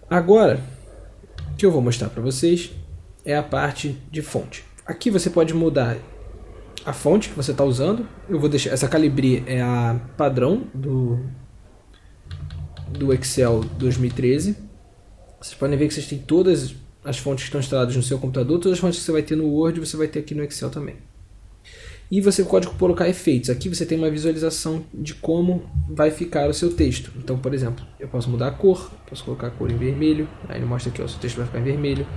Agora, o que eu vou mostrar para vocês é a parte de fonte. Aqui você pode mudar a fonte que você está usando. Eu vou deixar essa Calibri é a padrão do Excel 2013. Vocês podem ver que vocês têm todas as fontes que estão instaladas no seu computador, todas as fontes que você vai ter no Word, você vai ter aqui no Excel também. E você pode colocar efeitos. Aqui você tem uma visualização de como vai ficar o seu texto. Então, por exemplo, eu posso mudar a cor, posso colocar a cor em vermelho, aí ele mostra aqui, ó, o seu texto vai ficar em vermelho.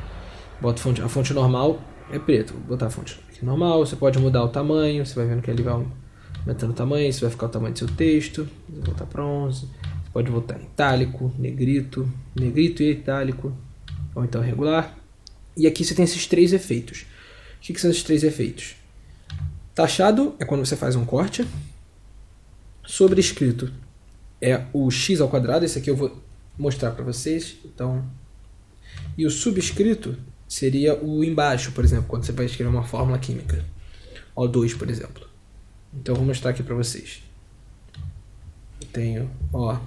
Boto a fonte normal é preto, vou botar a fonte aqui normal. Você pode mudar o tamanho, você vai vendo que ele vai aumentando o tamanho, esse vai ficar o tamanho do seu texto. Vou botar para 11. Você pode botar em itálico, negrito e itálico, ou então regular. E aqui você tem esses três efeitos. O que são esses três efeitos? Taxado é quando você faz um corte. Sobrescrito é o x ao quadrado. Esse aqui eu vou mostrar para vocês. Então, e o subscrito seria o embaixo, por exemplo, quando você vai escrever uma fórmula química. O2, por exemplo. Então eu vou mostrar aqui para vocês. Eu tenho, ó,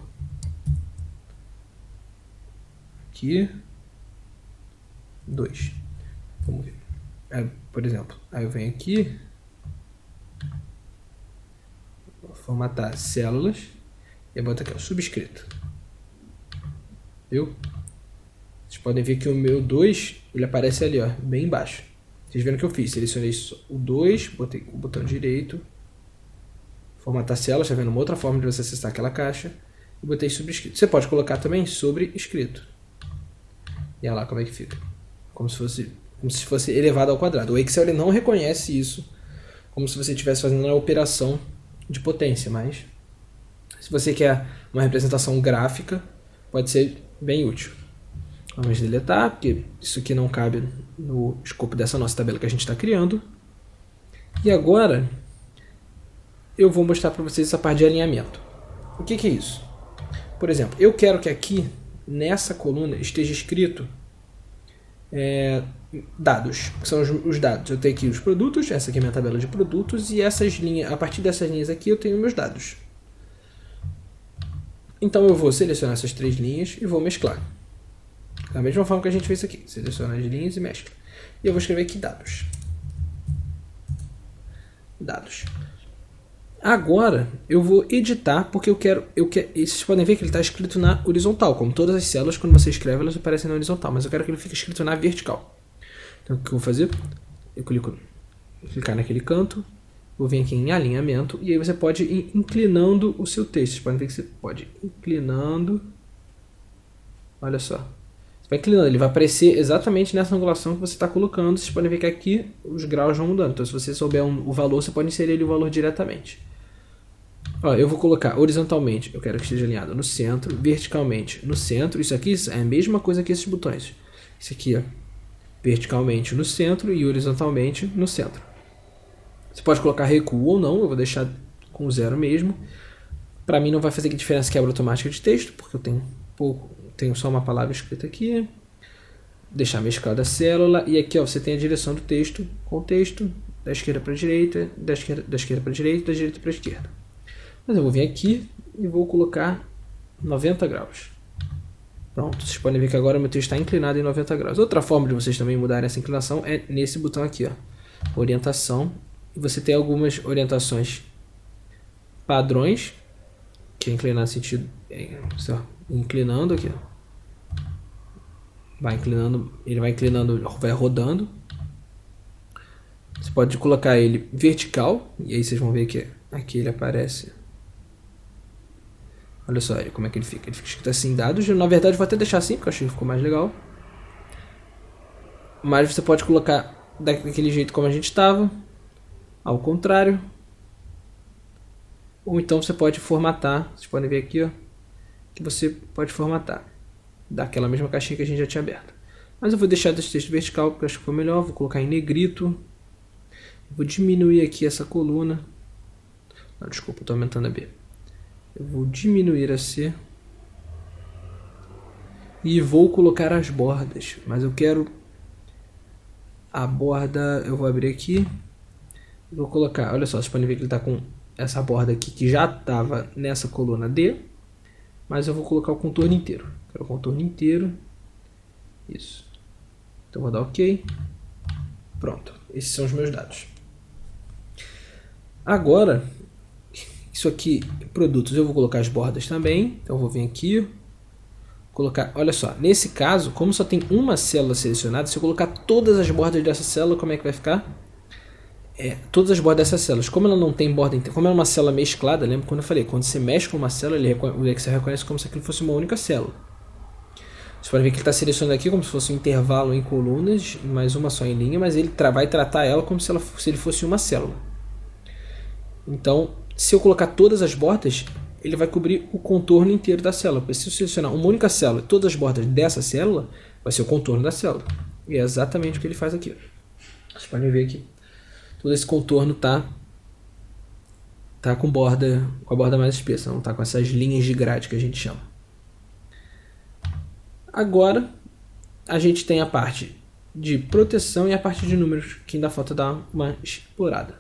aqui 2. Vamos ver. Aí, por exemplo, aí eu venho aqui, vou formatar células e boto aqui o subscrito. Viu? Vocês podem ver que o meu 2 ele aparece ali, ó, bem embaixo. Vocês viram o que eu fiz? Selecionei o 2, botei o botão direito, formatar células, está vendo uma outra forma de você acessar aquela caixa, e botei subscrito. Você pode colocar também sobrescrito. E olha lá como é que fica. Como se fosse elevado ao quadrado. O Excel ele não reconhece isso como se você estivesse fazendo uma operação de potência, mas se você quer uma representação gráfica, pode ser bem útil. Vamos deletar, porque isso aqui não cabe no escopo dessa nossa tabela que a gente está criando. E agora eu vou mostrar para vocês essa parte de alinhamento. O que é isso? Por exemplo, eu quero que aqui nessa coluna esteja escrito dados, que são os dados. Eu tenho aqui os produtos, essa aqui é a minha tabela de produtos, e essas linhas, a partir dessas linhas aqui eu tenho meus dados. Então eu vou selecionar essas três linhas e vou mesclar. Da mesma forma que a gente fez aqui, seleciona as linhas e mescla. E eu vou escrever aqui dados. Dados. Agora eu vou editar, porque eu quero. Vocês podem ver que ele está escrito na horizontal, como todas as células, quando você escreve, elas aparecem na horizontal, mas eu quero que ele fique escrito na vertical. Então o que eu vou fazer? Eu vou clicar naquele canto, vou vir aqui em alinhamento, e aí você pode ir inclinando o seu texto. Vocês podem ver que você pode ir inclinando. Olha só. Você vai inclinando, ele vai aparecer exatamente nessa angulação que você está colocando. Vocês podem ver que aqui os graus vão mudando. Então se você souber o valor, você pode inserir o valor diretamente. Ó, eu vou colocar horizontalmente, eu quero que esteja alinhado no centro, verticalmente no centro. Isso aqui é a mesma coisa que esses botões. Isso aqui, ó, verticalmente no centro e horizontalmente no centro. Você pode colocar recuo ou não, eu vou deixar com 0 mesmo. Para mim não vai fazer diferença quebra automática de texto, porque eu tenho só uma palavra escrita aqui. Deixar mesclada a célula, e aqui ó, você tem a direção do texto com o texto, da esquerda para a direita, da esquerda para a direita, da direita para a esquerda. Mas eu vou vir aqui e vou colocar 90 graus. Pronto, vocês podem ver que agora o meu texto está inclinado em 90 graus. Outra forma de vocês também mudarem essa inclinação é nesse botão aqui, ó, orientação. E você tem algumas orientações padrões, que é inclinar no sentido, inclinando aqui, ó. Vai inclinando, ele vai inclinando, vai rodando. Você pode colocar ele vertical, e aí vocês vão ver que aqui ele aparece. Olha só como é que ele fica. Ele fica escrito assim, dados. Na verdade, eu vou até deixar assim, porque eu achei que ficou mais legal. Mas você pode colocar daquele jeito como a gente estava, ao contrário. Ou então você pode formatar. Vocês podem ver aqui, ó, que você pode formatar daquela mesma caixinha que a gente já tinha aberta. Mas eu vou deixar desse texto vertical, porque eu acho que ficou melhor. Vou colocar em negrito. Vou diminuir aqui essa coluna. Não, desculpa, estou aumentando a B. Eu vou diminuir a C. E vou colocar as bordas. Mas eu quero a borda... Eu vou abrir aqui. Vou colocar... Olha só, vocês podem ver que ele está com essa borda aqui, que já estava nessa coluna D. Mas eu vou colocar o contorno inteiro. Quero o contorno inteiro. Isso. Então vou dar OK. Pronto. Esses são os meus dados. Agora, isso aqui, produtos, eu vou colocar as bordas também. Então eu vou vir aqui, colocar, olha só, nesse caso, como só tem uma célula selecionada, se eu colocar todas as bordas dessa célula, como é que vai ficar? Todas as bordas dessas células, como ela não tem borda inteira, como é uma célula mesclada, lembra quando eu falei, quando você mexe com uma célula, o Excel reconhece como se aquilo fosse uma única célula. Você pode ver que ele está selecionando aqui como se fosse um intervalo em colunas, mais uma só em linha, mas ele vai tratar ela como se ele fosse uma célula. Então, se eu colocar todas as bordas, ele vai cobrir o contorno inteiro da célula. Porque se eu selecionar uma única célula e todas as bordas dessa célula, vai ser o contorno da célula. E é exatamente o que ele faz aqui. Vocês podem ver aqui. Todo esse contorno tá com a borda mais espessa, não tá com essas linhas de grade que a gente chama. Agora, a gente tem a parte de proteção e a parte de números, que ainda falta dar uma explorada.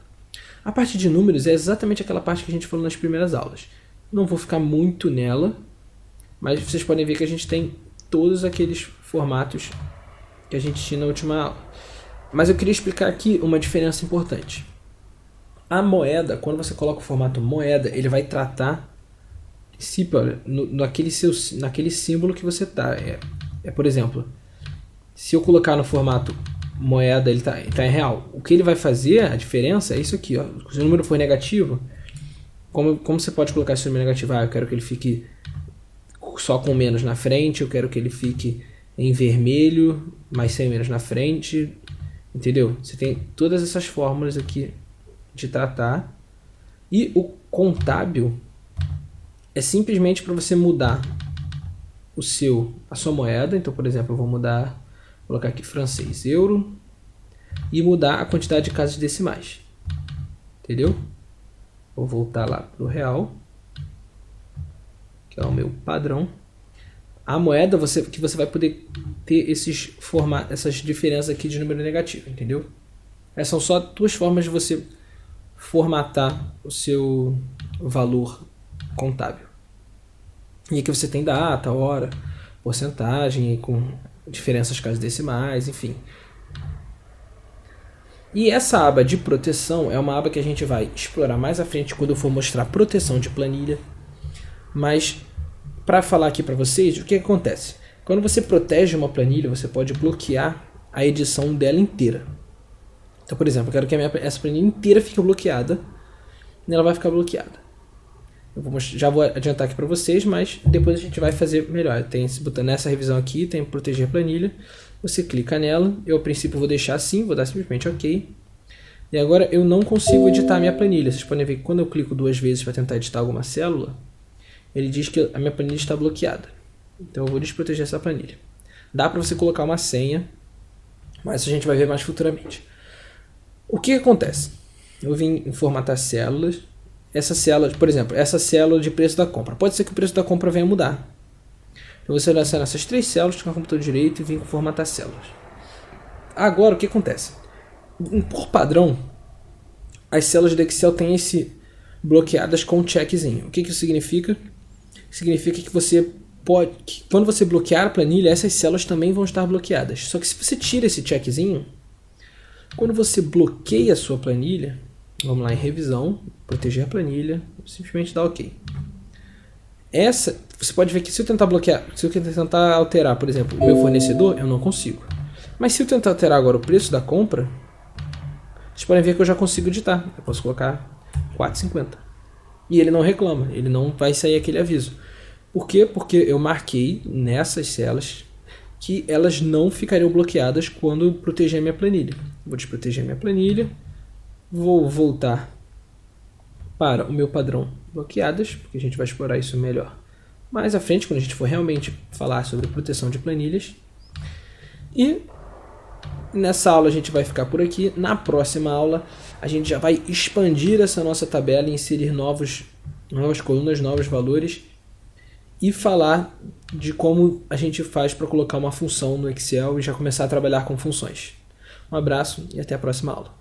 A parte de números é exatamente aquela parte que a gente falou nas primeiras aulas. Não vou ficar muito nela, mas vocês podem ver que a gente tem todos aqueles formatos que a gente tinha na última aula. Mas eu queria explicar aqui uma diferença importante. A moeda, quando você coloca o formato moeda, ele vai tratar naquele símbolo que você está. Por exemplo, se eu colocar no formato moeda, ele tá em real. O que ele vai fazer, a diferença, é isso aqui. Ó. Se o número for negativo, como você pode colocar esse número negativo? Eu quero que ele fique só com menos na frente, eu quero que ele fique em vermelho, mas sem menos na frente. Entendeu? Você tem todas essas fórmulas aqui de tratar. E o contábil é simplesmente para você mudar a sua moeda. Então, por exemplo, eu vou colocar aqui francês, euro, e mudar a quantidade de casas decimais. Entendeu? Vou voltar lá para o real, que é o meu padrão. A moeda que você vai poder ter essas diferenças aqui de número negativo, entendeu? Essas são só duas formas de você formatar o seu valor contábil. E aqui você tem data, hora, porcentagem, com diferenças casas decimais, enfim. E essa aba de proteção é uma aba que a gente vai explorar mais à frente quando eu for mostrar proteção de planilha. Mas para falar aqui para vocês, o que acontece? Quando você protege uma planilha, você pode bloquear a edição dela inteira. Então, por exemplo, eu quero que essa planilha inteira fique bloqueada, e ela vai ficar bloqueada. Já vou adiantar aqui para vocês, mas depois a gente vai fazer melhor. Tem esse botão nessa revisão aqui, tem proteger planilha. Você clica nela, eu a princípio vou deixar assim, vou dar simplesmente OK. E agora eu não consigo editar a minha planilha. Vocês podem ver que quando eu clico duas vezes para tentar editar alguma célula, ele diz que a minha planilha está bloqueada. Então eu vou desproteger essa planilha. Dá para você colocar uma senha, mas isso a gente vai ver mais futuramente. O que acontece? Eu vim formatar células. Essa célula, por exemplo, essa célula de preço da compra. Pode ser que o preço da compra venha mudar. Então você seleciona essas três células, clica no computador direito e vim formatar células. Agora o que acontece? Por padrão, as células do Excel têm bloqueadas com um checkzinho. O que isso significa? Significa que quando você bloquear a planilha, essas células também vão estar bloqueadas. Só que se você tira esse checkzinho, quando você bloqueia a sua planilha, vamos lá em revisão, proteger a planilha, simplesmente dá OK. Você pode ver que se eu tentar bloquear, se eu tentar alterar, por exemplo, o meu fornecedor, eu não consigo. Mas se eu tentar alterar agora o preço da compra, vocês podem ver que eu já consigo editar. Eu posso colocar 4,50. E ele não reclama, ele não vai sair aquele aviso. Por quê? Porque eu marquei nessas células que elas não ficariam bloqueadas quando eu proteger a minha planilha. Vou desproteger a minha planilha, vou voltar para o meu padrão bloqueadas, porque a gente vai explorar isso melhor mais à frente, quando a gente for realmente falar sobre proteção de planilhas. E nessa aula a gente vai ficar por aqui. Na próxima aula a gente já vai expandir essa nossa tabela e inserir novas colunas, novos valores e falar de como a gente faz para colocar uma função no Excel e já começar a trabalhar com funções. Um abraço e até a próxima aula.